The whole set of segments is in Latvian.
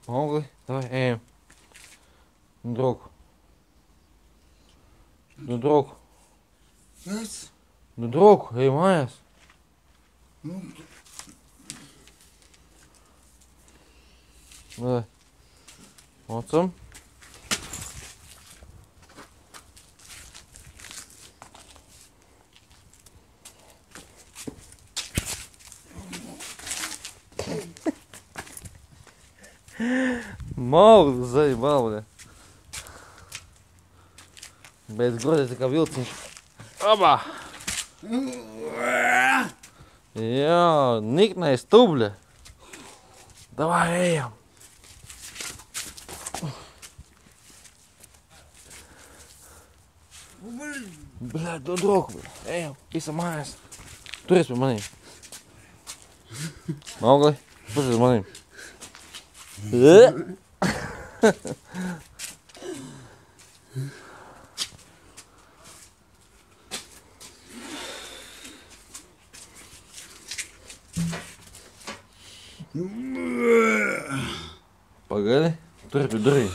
Mogli? Давай, ejam. Draugu. Nu, draugu. Kas? Nu, draugu, ej mājās. Nu, Vai. Mocam. Maudu, zaļi, bļa. Beidz grozēt kā vilciņš. Abā! Jā, niknēs tu, bļa. Davai, ejam. Bļa, do draugu, bļa. Ejam, visam mājās. Turies pie manīm. Maugli, pušies manīm. Pagaidi, tur pie durvīm.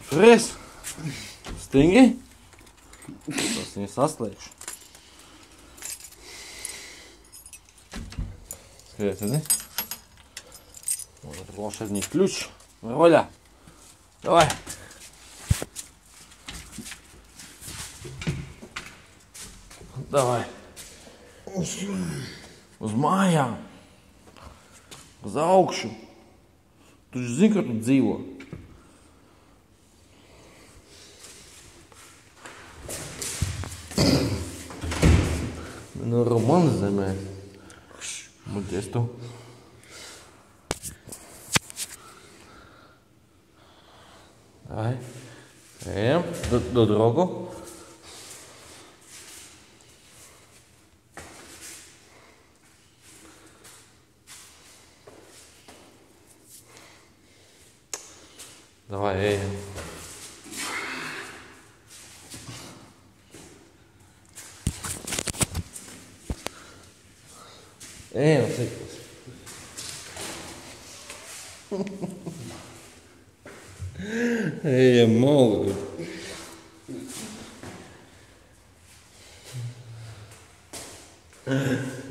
Turies. Stingi. Tas viņu saslēgšu. Skaties, redzi? Вот это волшебный ключ. Роля. Давай. Давай. Uz mājām. Uz augšu. Tu zini, ka tu dzīvo. Nu, Romana zemē. Muļķies tu. Давай. Ejam. Do draugu. Давай, ejam. Ejam, cikos. Ejam, Mogli.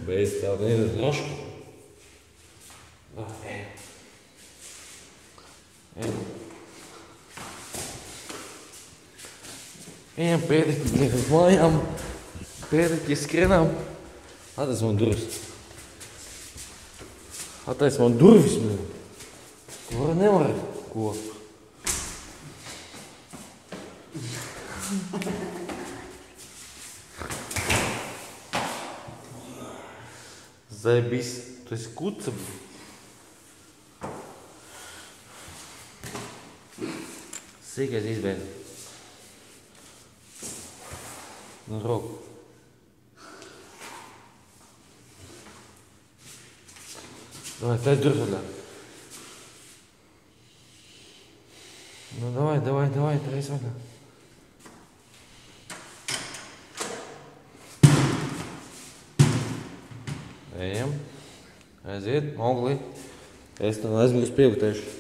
Beidz tev nevis drošku. Ejam. Ejam. Ejam, pēdekļi uz mājām. Pēdekļi skrienām. Attais man durvis. Attais man durvis. Ko nevar? Ko? Zaibis, tu esi kuca. Sīkais izbeidz. Nu, roku. Давай, тай durvis vaļā. Nu, davai, tais vaļā. Ejam. Aiziet, Mogli. Es tev aizmirsu pievutēšu.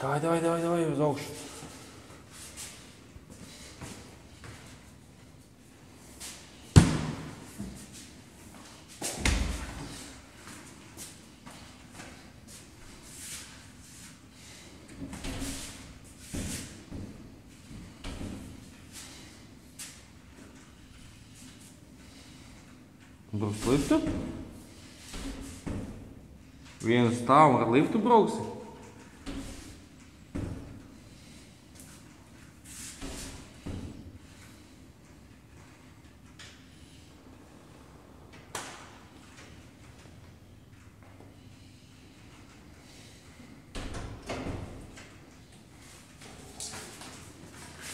Davai, uz augšu. Brauks liftu? Vienu stāvu ar liftu brauksi?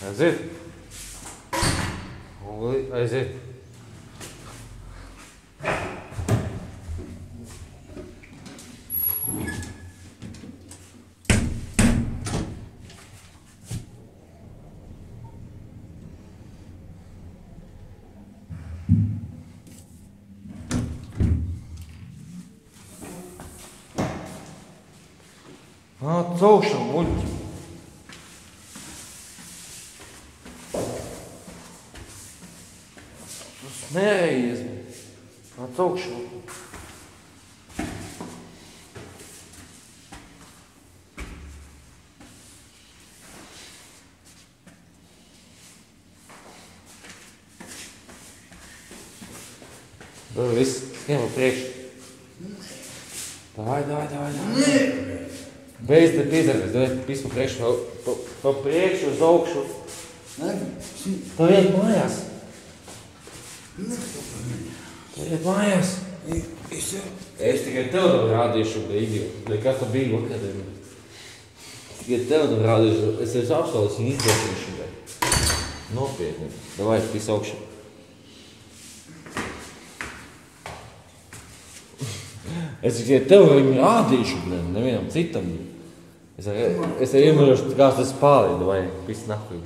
Aiziet. Mogli, aiziet. Nāc augšā, muļķi. Tu smējies. Nāc augšā. Viss, skrien pa priekšu. Davai. Beidz te pizdarbies, davai pis pa priekšu, pa priekšu uz augšu. Tev iet mājās. Tev iet mājās. Es tikai tev rādīšu, bet kas tu biji vakardien. Tikai tev rādīšu, es esmu apstālis un izdošīšu. Nopietni. Davai pis augšu. Es tikai tev viņu rādīšu, nevienam citam. Es tev iemīļošu, kāds tas pārī, vai pis nahuj.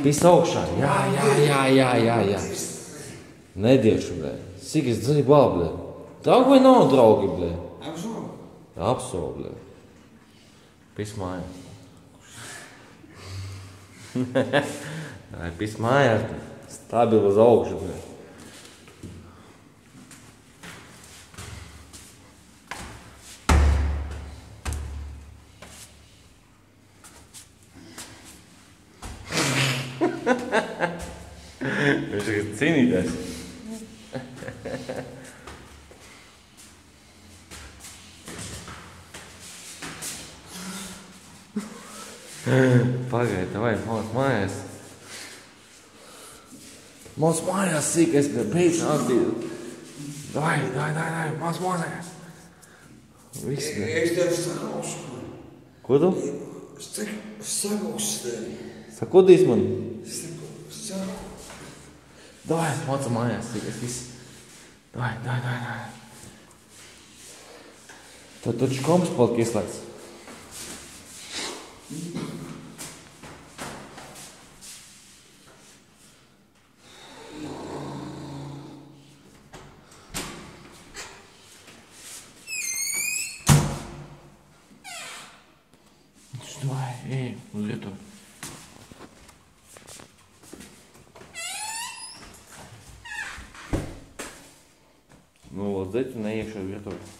Pis augšā, jā. Nediešu, cik es dzīvu āblē. Draugi vai nav draugi, blē? Apsolu, blē. Pis mājās. Pis mājās, stabili uz augšu, blē. Viņš ir cīnītājs. Pagaid, vai, mūs mājās. Mūs mājās sīk, es beidz atdīdu. Vai, mūs mājās. Viss, Es tev sagaušu. Ko tu? Es sagaušu tevi. Sakudīs man? Sagaušu. Davai, mūsu mājās sīk, es viss. Davai. Tad taču komps palika ieslēgts. Davai, ej, uz Lietuvu. Nu, uz Lietuvu neiekšu uz Lietuvu.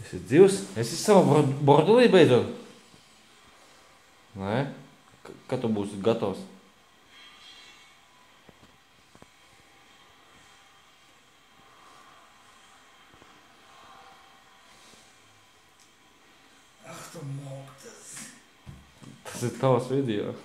Esi dzīvs? Esi savā bordulī beidzot? Nē? Kad tu būsi gatavs? Ach, tu moktas. Tas ir tavs video.